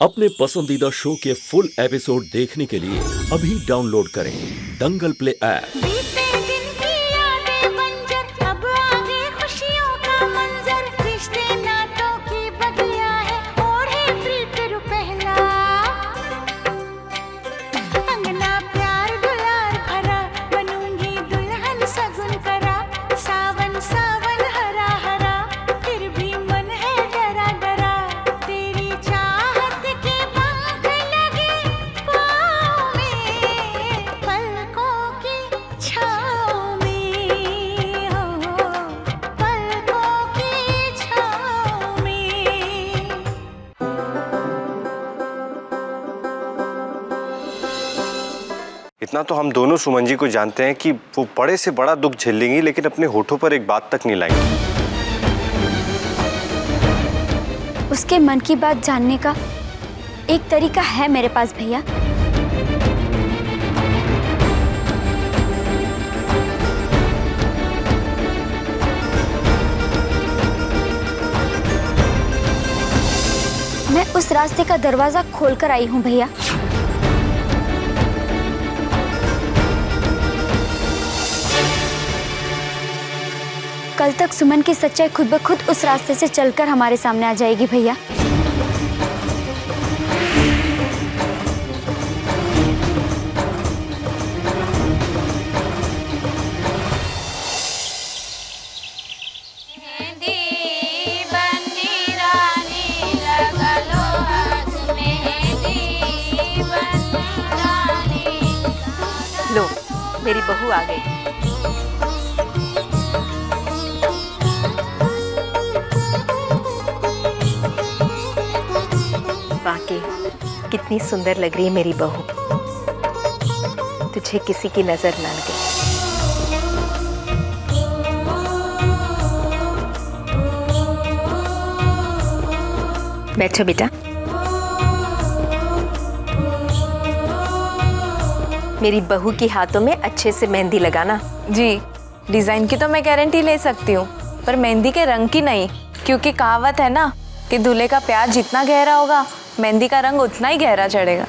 अपने पसंदीदा शो के फुल एपिसोड देखने के लिए अभी डाउनलोड करें दंगल प्ले ऐप। इतना तो हम दोनों सुमन जी को जानते हैं कि वो बड़े से बड़ा दुख झेल लेंगी, लेकिन अपने होठों पर एक बात तक नहीं लाएंगी। उसके मन की बात जानने का एक तरीका है मेरे पास भैया। मैं उस रास्ते का दरवाजा खोलकर आई हूँ भैया। कल तक सुमन की सच्चाई खुद ब खुद उस रास्ते से चलकर हमारे सामने आ जाएगी भैया। लो, मेरी बहू आ गई। वाकई कितनी सुंदर लग रही है मेरी बहू। तुझे किसी की नजर न लगे। बैठो बेटा। मेरी बहू के हाथों में अच्छे से मेहंदी लगाना। जी, डिजाइन की तो मैं गारंटी ले सकती हूँ, पर मेहंदी के रंग की नहीं, क्योंकि कहावत है ना कि दूल्हे का प्यार जितना गहरा होगा मेहंदी का रंग उतना ही गहरा चढ़ेगा।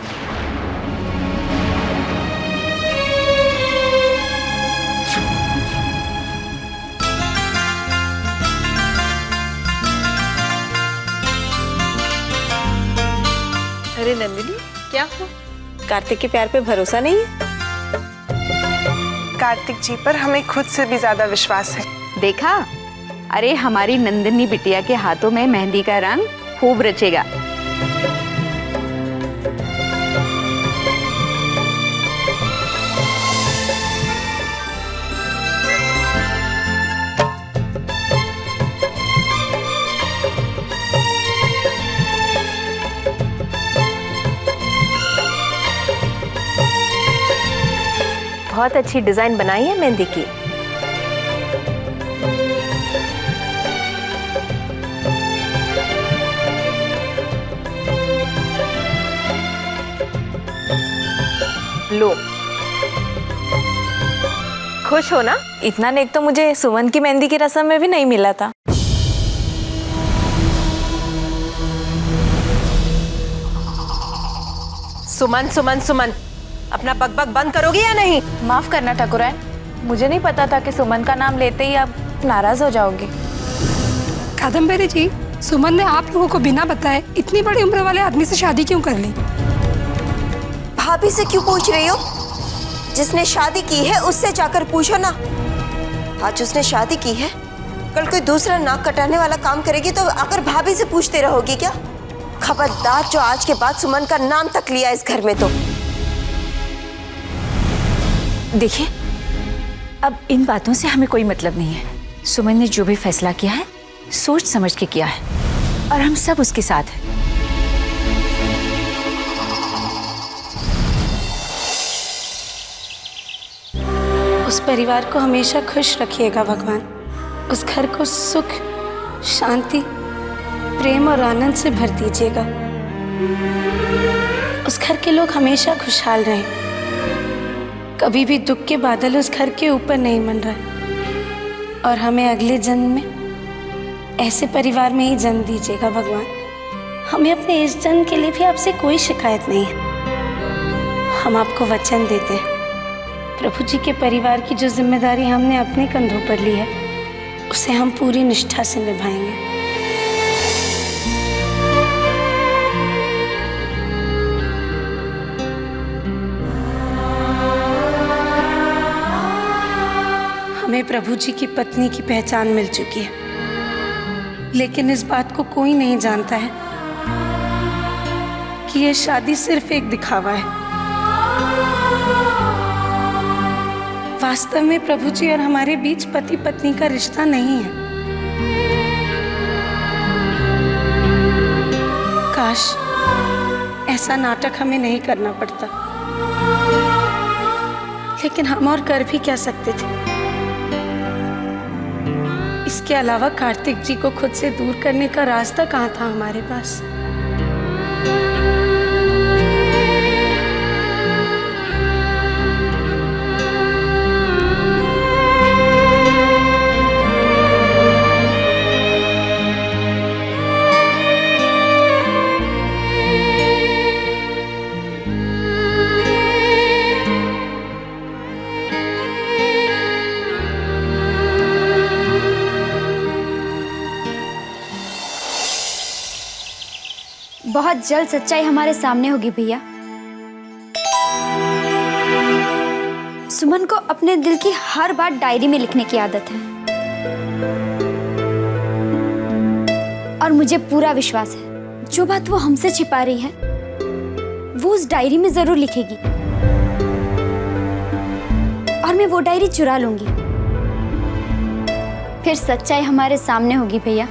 अरे नंदिनी, क्या हो? कार्तिक के प्यार पे भरोसा नहीं है? कार्तिक जी पर हमें खुद से भी ज्यादा विश्वास है। देखा, अरे हमारी नंदिनी बिटिया के हाथों में मेहंदी का रंग खूब रचेगा। बहुत अच्छी डिजाइन बनाई है मेहंदी की। लो, खुश हो ना? इतना नेक तो मुझे सुमन की मेहंदी की रस्म में भी नहीं मिला था। सुमन सुमन सुमन, अपना बकबक बंद करोगी या नहीं? माफ करना ठाकुराइन, मुझे नहीं पता था कि सुमन का नाम लेते ही आप नाराज हो जाओगे। कादम्बरी जी, सुमन ने आप लोगों को बिना बताए इतनी बड़ी उम्र वाले आदमी से शादी क्यों कर ली? भाभी से क्यों पूछ रही हो? जिसने शादी की है उससे जाकर पूछो ना। आज उसने शादी की है, कल कोई दूसरा नाक कटाने वाला काम करेगी तो आकर भाभी से पूछते रहोगी क्या? खबरदार जो आज के बाद सुमन का नाम तक लिया इस घर में तो। देखिए, अब इन बातों से हमें कोई मतलब नहीं है। सुमन ने जो भी फैसला किया है सोच समझ के किया है, और हम सब उसके साथ हैं। उस परिवार को हमेशा खुश रखिएगा भगवान। उस घर को सुख, शांति, प्रेम और आनंद से भर दीजिएगा। उस घर के लोग हमेशा खुशहाल रहें। कभी भी दुख के बादल उस घर के ऊपर नहीं मंडराए। और हमें अगले जन्म में ऐसे परिवार में ही जन्म दीजिएगा भगवान। हमें अपने इस जन्म के लिए भी आपसे कोई शिकायत नहीं है। हम आपको वचन देते हैं, प्रभु जी के परिवार की जो जिम्मेदारी हमने अपने कंधों पर ली है उसे हम पूरी निष्ठा से निभाएंगे। हमें प्रभु जी की पत्नी की पहचान मिल चुकी है, लेकिन इस बात को कोई नहीं जानता है कि यह शादी सिर्फ एक दिखावा है। वास्तव में प्रभु जी और हमारे बीच पति पत्नी का रिश्ता नहीं है। काश ऐसा नाटक हमें नहीं करना पड़ता, लेकिन हम और कर भी क्या सकते थे। इसके अलावा कार्तिक जी को खुद से दूर करने का रास्ता कहाँ था हमारे पास। बहुत जल्द सच्चाई हमारे सामने होगी भैया। सुमन को अपने दिल की हर बात डायरी में लिखने की आदत है और मुझे पूरा विश्वास है जो बात वो हमसे छिपा रही है वो उस डायरी में जरूर लिखेगी और मैं वो डायरी चुरा लूंगी। फिर सच्चाई हमारे सामने होगी भैया।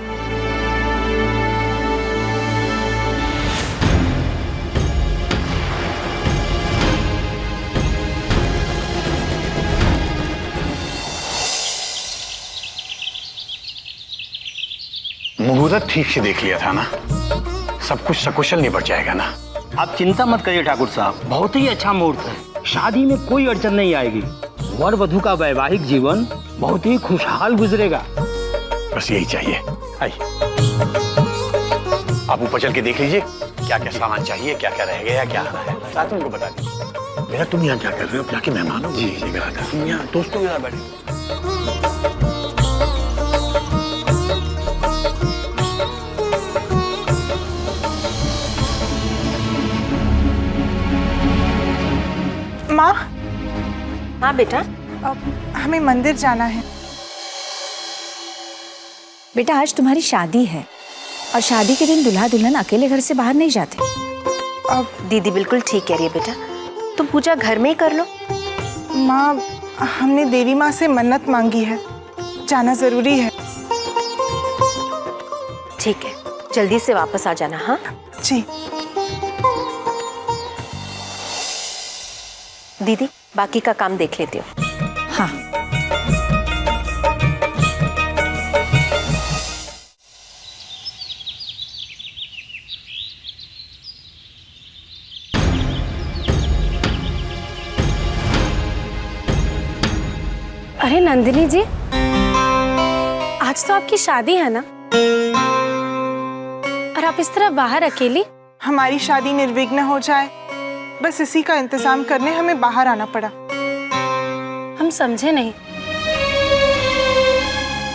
मुहूर्त ठीक से देख लिया था ना, सब कुछ सकुशल निपट जाएगा ना। आप चिंता मत करिए ठाकुर साहब, बहुत ही अच्छा मुहूर्त है। शादी में कोई अड़चन नहीं आएगी। वर वधू का वैवाहिक जीवन बहुत ही खुशहाल गुजरेगा। बस यही चाहिए। आइए आप ऊपर चल के देख लीजिए क्या क्या सामान चाहिए, क्या क्या रह गया, क्या आना है, साथ में उनको बता दीजिए। बेटा तुम यहाँ क्या कर रहे हो? जाके मेहमानों जी लेकर आता। तुम यहाँ दोस्तों के साथ बैठे। माँ। हाँ बेटा, अब हमें मंदिर जाना है। बेटा आज तुम्हारी शादी है और शादी के दिन दूल्हा दुल्हन अकेले घर से बाहर नहीं जाते। अब दीदी बिल्कुल ठीक कह रही है बेटा, तुम पूजा घर में ही कर लो। माँ हमने देवी माँ से मन्नत मांगी है, जाना जरूरी है। ठीक है, जल्दी से वापस आ जाना। हाँ जी। दीदी बाकी का काम देख लेती हूँ। हाँ अरे नंदिनी जी, आज तो आपकी शादी है ना, और आप इस तरह बाहर अकेली। हमारी शादी निर्विघ्न हो जाए, बस इसी का इंतजाम करने हमें बाहर आना पड़ा। हम समझे नहीं,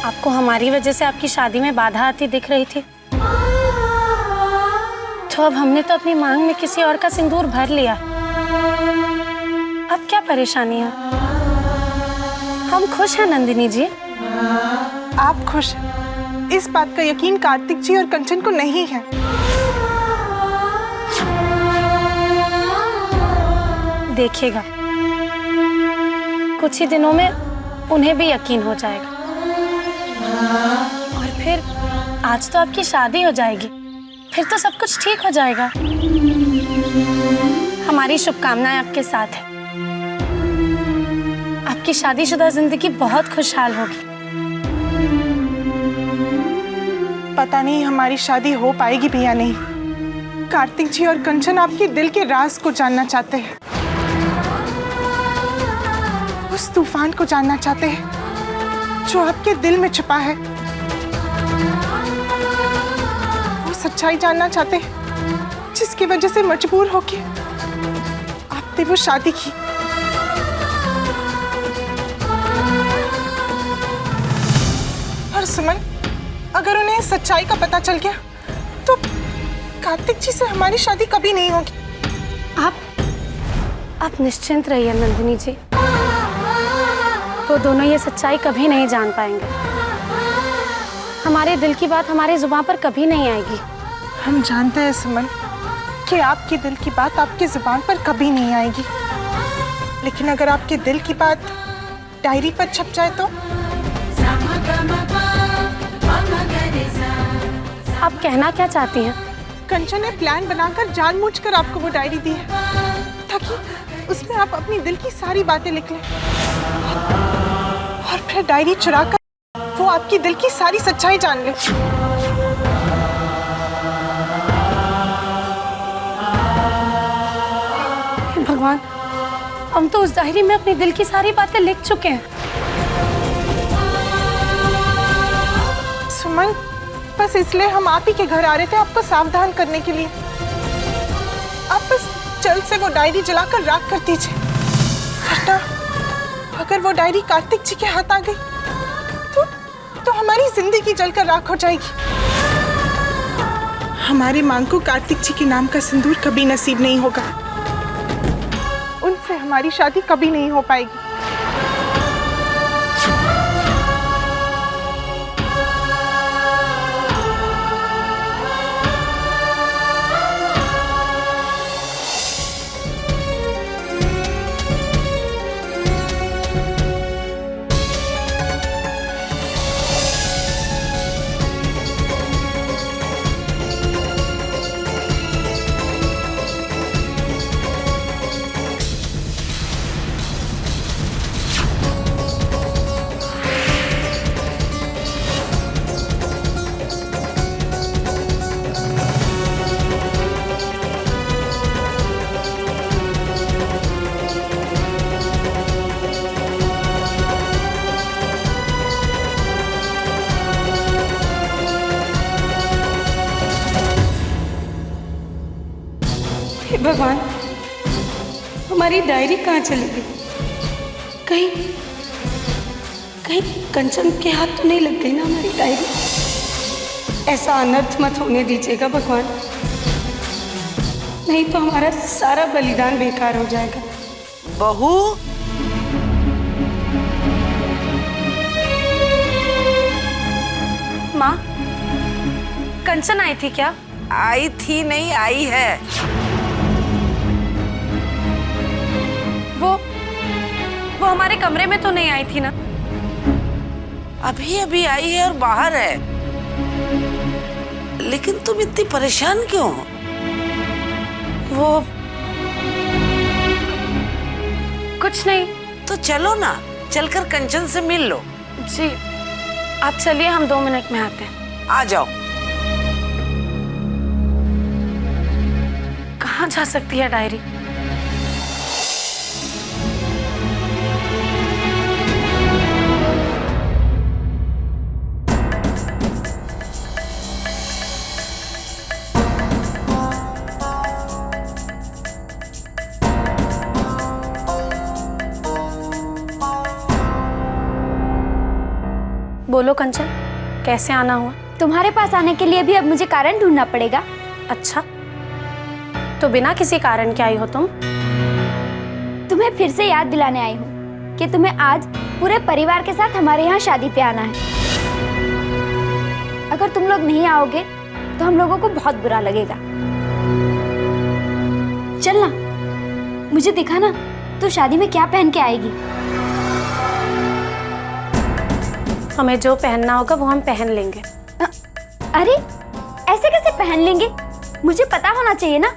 आपको हमारी वजह से आपकी शादी में बाधा आती दिख रही थी, तो अब हमने तो अपनी मांग में किसी और का सिंदूर भर लिया। अब क्या परेशानी है? हम खुश हैं नंदिनी जी। आप खुश? इस बात का यकीन कार्तिक जी और कंचन को नहीं है। देखिएगा कुछ ही दिनों में उन्हें भी यकीन हो जाएगा, और फिर आज तो आपकी शादी हो जाएगी, फिर तो सब कुछ ठीक हो जाएगा। हमारी शुभकामनाएं आपके साथ है। आपकी शादीशुदा जिंदगी बहुत खुशहाल होगी। पता नहीं हमारी शादी हो पाएगी भी या नहीं। कार्तिक जी और कंचन आपके दिल के राज को जानना चाहते हैं, उस तूफान को जानना चाहते हैं जो आपके दिल में छुपा है। वो सच्चाई जानना चाहते हैं जिसकी वजह से मजबूर होके आपने वो शादी की। और सुमन, अगर उन्हें सच्चाई का पता चल गया तो कार्तिक जी से हमारी शादी कभी नहीं होगी। आप निश्चिंत रहिए नंदिनी जी, वो दोनों ये सच्चाई कभी नहीं जान पाएंगे। हमारे दिल की बात हमारे जुबान पर कभी नहीं आएगी। हम जानते हैं सुमन कि आपके दिल की बात आपकी जुबान पर कभी नहीं आएगी, लेकिन अगर आपके दिल की बात डायरी पर छप जाए तो? आप कहना क्या चाहती हैं? कंचन ने प्लान बनाकर जानबूझकर आपको वो डायरी दी है ताकि उसमें आप अपनी दिल की सारी बातें लिख लें और फिर डायरी चुराकर वो आपकी दिल की सारी सच्चाई जान ले। भगवान, हम तो उस डायरी में अपने दिल की सारी बातें लिख चुके हैं। सुमन, बस इसलिए हम आप ही के घर आ रहे थे आपको सावधान करने के लिए। आप बस जल्द से वो डायरी जलाकर राख कर दीजिए, वरना अगर वो डायरी कार्तिक जी के हाथ आ गई तो हमारी जिंदगी जलकर राख हो जाएगी। हमारे मांग को कार्तिक जी के नाम का सिंदूर कभी नसीब नहीं होगा, उनसे हमारी शादी कभी नहीं हो पाएगी। भगवान, हमारी डायरी कहाँ चली गई? कहीं कहीं कंचन के हाथ तो नहीं लग गई ना हमारी डायरी? ऐसा अनर्थ मत होने दीजिएगा भगवान, नहीं तो हमारा सारा बलिदान बेकार हो जाएगा। बहू, माँ, कंचन आई थी क्या? आई थी नहीं, आई है। वो हमारे कमरे में तो नहीं आई थी ना? अभी अभी आई है और बाहर है। लेकिन तुम इतनी परेशान क्यों हो? वो कुछ नहीं। तो चलो ना, चलकर कंचन से मिल लो। जी, आप चलिए, हम 2 मिनट में आते हैं। आ जाओ। कहाँ जा सकती है डायरी? बोलो कंचन, कैसे आना हुआ? तुम्हारे पास आने के लिए भी अब मुझे कारण ढूंढना पड़ेगा। अच्छा, तो बिना किसी कारण के आई हो तुम? तुम्हें फिर से याद दिलाने आई हूँ कि तुम्हें आज पूरे परिवार के साथ हमारे यहाँ शादी पे आना है। अगर तुम लोग नहीं आओगे तो हम लोगों को बहुत बुरा लगेगा। चलना, मुझे दिखाना तो शादी में क्या पहन के आएगी। हमें जो पहनना होगा वो हम पहन लेंगे। अरे ऐसे कैसे पहन लेंगे? मुझे पता होना चाहिए ना।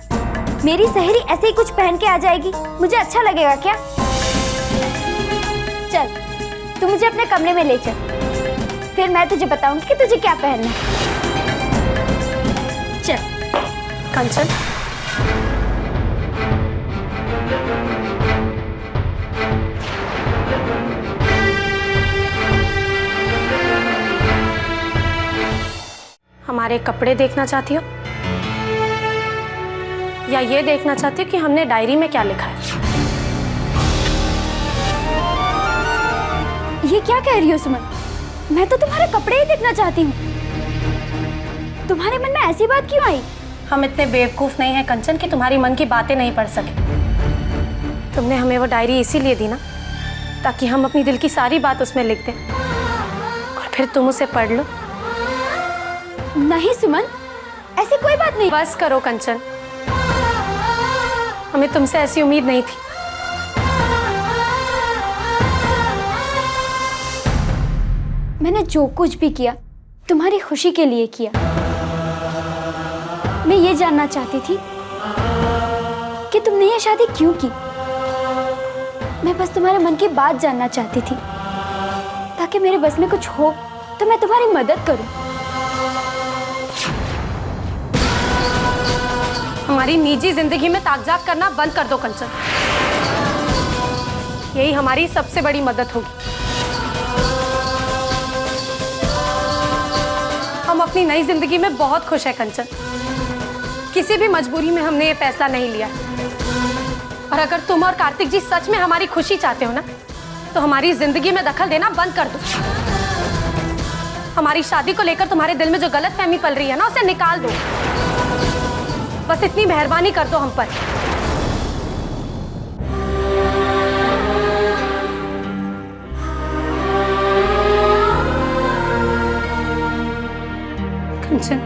मेरी सहेली ऐसे ही कुछ पहन के आ जाएगी, मुझे अच्छा लगेगा क्या? चल, तू मुझे अपने कमरे में ले चल, फिर मैं तुझे बताऊंगी कि तुझे क्या पहनना है। चल। कंचन, हमारे कपड़े देखना चाहती हो? या ये देखना चाहती हो कि हमने डायरी में क्या लिखा है? ये क्या कह रही हो सुमन? मैं तो तुम्हारे कपड़े ही देखना चाहती हूँ। तुम्हारे मन में ऐसी बात क्यों आई? हम इतने बेवकूफ नहीं हैं कंचन कि तुम्हारी मन की बातें नहीं पढ़ सके। तुमने हमें वो डायरी इसीलिए दी ना, ताकि हम अपनी दिल की सारी बात उसमें लिख दें और फिर तुम उसे पढ़ लो। नहीं सुमन, ऐसी कोई बात नहीं। बस करो कंचन, हमें तुमसे ऐसी उम्मीद नहीं थी। मैंने जो कुछ भी किया तुम्हारी खुशी के लिए किया। मैं ये जानना चाहती थी कि तुमने ये शादी क्यों की। मैं बस तुम्हारे मन की बात जानना चाहती थी, ताकि मेरे बस में कुछ हो तो मैं तुम्हारी मदद करूं। हमारी निजी जिंदगी में ताकझाक करना बंद कर दो कंचन, यही हमारी सबसे बड़ी मदद होगी। हम अपनी नई जिंदगी में बहुत खुश हैं कंचन। किसी भी मजबूरी में हमने ये फैसला नहीं लिया। और अगर तुम और कार्तिक जी सच में हमारी खुशी चाहते हो ना, तो हमारी जिंदगी में दखल देना बंद कर दो। हमारी शादी को लेकर तुम्हारे दिल में जो गलतफहमी पल रही है ना, उसे निकाल दो। बस इतनी मेहरबानी कर दो हम पर। कंचन,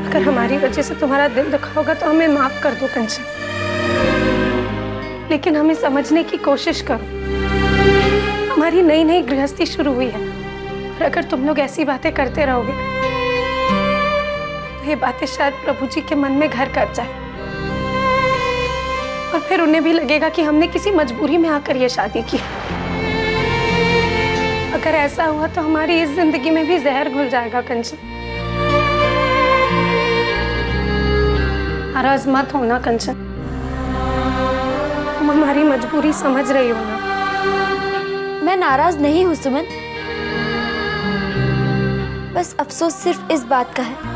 अगर हमारी वजह से तुम्हारा दिल दुखा होगा तो हमें माफ कर दो कंचन, लेकिन हमें समझने की कोशिश करो। हमारी नई नई गृहस्थी शुरू हुई है, और अगर तुम लोग ऐसी बातें करते रहोगे तो ये बातें शायद प्रभु जी के मन में घर कर जाए, और फिर उन्हें भी लगेगा कि हमने किसी मजबूरी में आकर ये शादी की। अगर ऐसा हुआ तो हमारी इस जिंदगी में भी जहर घुल जाएगा कंचन। नाराज मत होना कंचन, तुम हमारी मजबूरी समझ रही हो ना। मैं नाराज नहीं हूँ सुमन, बस अफसोस सिर्फ इस बात का है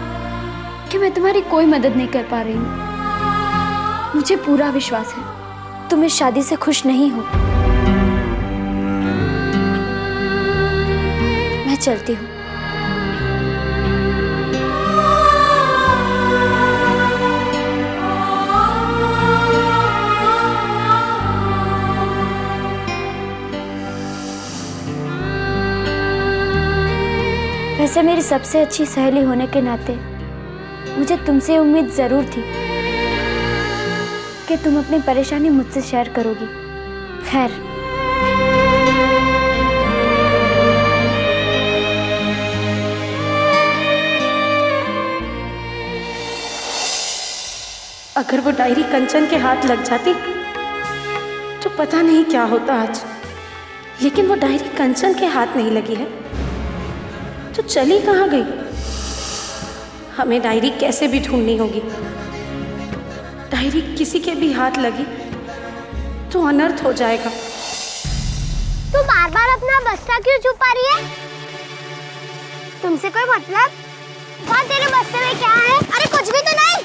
कि मैं तुम्हारी कोई मदद नहीं कर पा रही हूँ। मुझे पूरा विश्वास है तुम इस शादी से खुश नहीं हो। मैं चलती हूँ। वैसे मेरी सबसे अच्छी सहेली होने के नाते मुझे तुमसे उम्मीद जरूर थी कि तुम अपनी परेशानी मुझसे शेयर करोगी। खैर, अगर वो डायरी कंचन के हाथ लग जाती तो पता नहीं क्या होता आज, लेकिन वो डायरी कंचन के हाथ नहीं लगी है तो चली कहाँ गई? हमें डायरी कैसे भी ढूंढनी होगी। डायरी किसी के भी हाथ लगी तो अनर्थ हो जाएगा। तू बार बार अपना बस्ता क्यों छुपा रही है? तुमसे कोई मतलब? वहाँ तेरे बस्ते में क्या है? अरे कुछ भी तो नहीं।